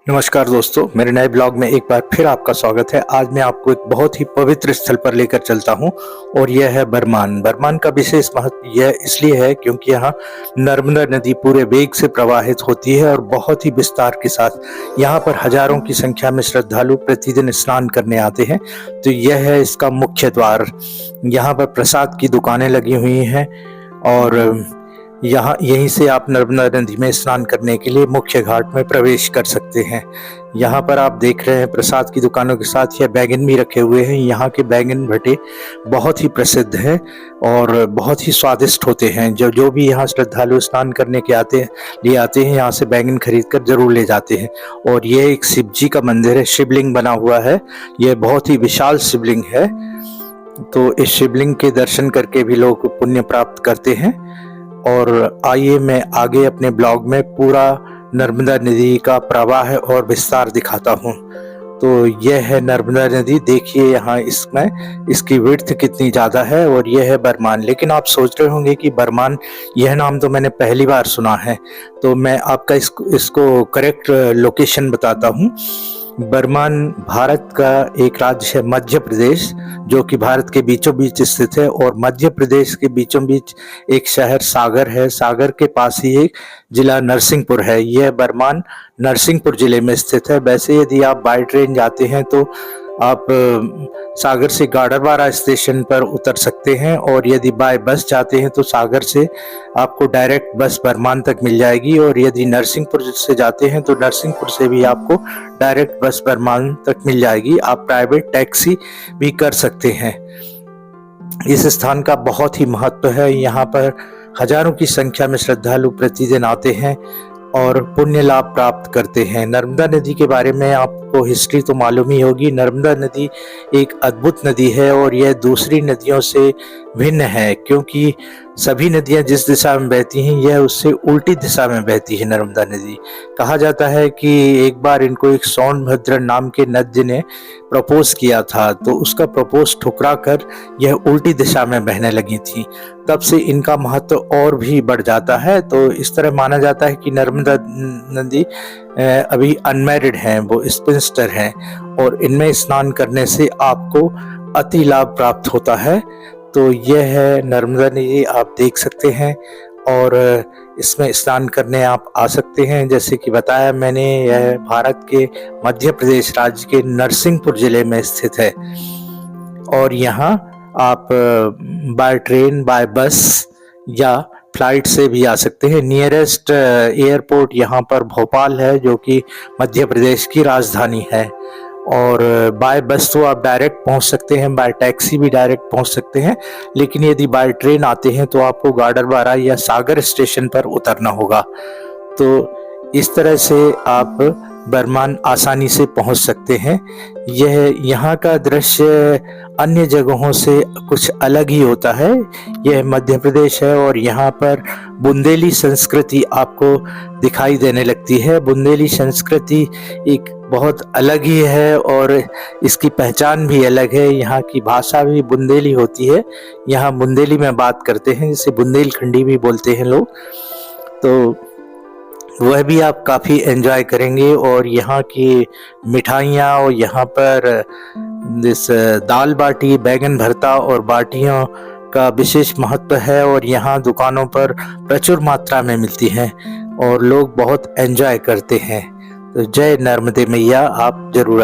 नमस्कार दोस्तों, मेरे नए ब्लॉग में एक बार फिर आपका स्वागत है। आज मैं आपको एक बहुत ही पवित्र स्थल पर लेकर चलता हूं और यह है बरमान। बरमान का विशेष महत्व यह इसलिए है क्योंकि यहाँ नर्मदा नदी पूरे वेग से प्रवाहित होती है और बहुत ही विस्तार के साथ यहाँ पर हजारों की संख्या में श्रद्धालु प्रतिदिन स्नान करने आते हैं। तो यह है इसका मुख्य द्वार। यहाँ पर प्रसाद की दुकानें लगी हुई हैं और यहाँ यहीं से आप नर्मदा नदी में स्नान करने के लिए मुख्य घाट में प्रवेश कर सकते हैं। यहाँ पर आप देख रहे हैं प्रसाद की दुकानों के साथ यह बैगन भी रखे हुए हैं। यहाँ के बैगन भट्टे बहुत ही प्रसिद्ध हैं और बहुत ही स्वादिष्ट होते हैं। जो भी यहाँ श्रद्धालु स्नान करने के आते हैं यहाँ से बैगन खरीद कर जरूर ले जाते हैं। और ये एक शिव जी का मंदिर है, शिवलिंग बना हुआ है। यह बहुत ही विशाल शिवलिंग है। तो इस शिवलिंग के दर्शन करके भी लोग पुण्य प्राप्त करते हैं। और आइए मैं आगे अपने ब्लॉग में पूरा नर्मदा नदी का प्रवाह और विस्तार दिखाता हूँ। तो यह है नर्मदा नदी। देखिए यहाँ इसमें इसकी विड्थ कितनी ज़्यादा है और यह है बरमान। लेकिन आप सोच रहे होंगे कि बरमान, यह नाम तो मैंने पहली बार सुना है। तो मैं आपका इसको करेक्ट लोकेशन बताता हूँ। बरमान भारत का एक राज्य है मध्य प्रदेश, जो कि भारत के बीचों बीच स्थित है। और मध्य प्रदेश के बीचों बीच एक शहर सागर है। सागर के पास ही एक जिला नरसिंहपुर है। यह बरमान नरसिंहपुर जिले में स्थित है। वैसे यदि आप बाय ट्रेन जाते हैं तो आप सागर से गाडरवारा स्टेशन पर उतर सकते हैं और यदि बाय बस जाते हैं तो सागर से आपको डायरेक्ट बस बरमान तक मिल जाएगी। और यदि नरसिंहपुर से जाते हैं तो नरसिंहपुर से भी आपको डायरेक्ट बस बरमान तक मिल जाएगी। आप प्राइवेट टैक्सी भी कर सकते हैं। इस स्थान का बहुत ही महत्व है। यहाँ पर हजारों की संख्या में श्रद्धालु प्रतिदिन आते हैं और पुण्य लाभ प्राप्त करते हैं। नर्मदा नदी के बारे में आपको हिस्ट्री तो मालूम ही होगी। नर्मदा नदी एक अद्भुत नदी है और यह दूसरी नदियों से भिन्न है, क्योंकि सभी नदियां जिस दिशा में बहती हैं यह उससे उल्टी दिशा में बहती है। नर्मदा नदी, कहा जाता है कि एक बार इनको एक सोनभद्र नाम के नद्य ने प्रपोज किया था, तो उसका प्रपोज ठुकरा कर यह उल्टी दिशा में बहने लगी थी। तब से इनका महत्व और भी बढ़ जाता है। तो इस तरह माना जाता है कि नर्मदा नदी अभी अनमैरिड हैं, वो स्पिंस्टर हैं और इनमें स्नान करने से आपको अति लाभ प्राप्त होता है। तो यह है नर्मदा नदी, आप देख सकते हैं और इसमें स्नान करने आप आ सकते हैं। जैसे कि बताया मैंने, यह भारत के मध्य प्रदेश राज्य के नरसिंहपुर जिले में स्थित है। और यहाँ आप बाय ट्रेन, बाय बस या फ्लाइट से भी आ सकते हैं। नियरेस्ट एयरपोर्ट यहाँ पर भोपाल है, जो कि मध्य प्रदेश की राजधानी है। और बाय बस तो आप डायरेक्ट पहुंच सकते हैं, बाय टैक्सी भी डायरेक्ट पहुंच सकते हैं। लेकिन यदि बाय ट्रेन आते हैं तो आपको गाडरवारा या सागर स्टेशन पर उतरना होगा। तो इस तरह से आप बरमान आसानी से पहुंच सकते हैं। यहाँ का दृश्य अन्य जगहों से कुछ अलग ही होता है। यह मध्य प्रदेश है और यहाँ पर बुंदेली संस्कृति आपको दिखाई देने लगती है। बुंदेली संस्कृति एक बहुत अलग ही है और इसकी पहचान भी अलग है। यहाँ की भाषा भी बुंदेली होती है। यहाँ बुंदेली में बात करते हैं, जिसे बुंदेलखंडी भी बोलते हैं लोग। तो वह भी आप काफ़ी एंजॉय करेंगे। और यहाँ की मिठाइयाँ और यहाँ पर दाल बाटी, बैगन भरता और बाटियों का विशेष महत्व है। और यहाँ दुकानों पर प्रचुर मात्रा में मिलती हैं और लोग बहुत एंजॉय करते हैं। तो जय नर्मदे मैया, आप जरूर आइए।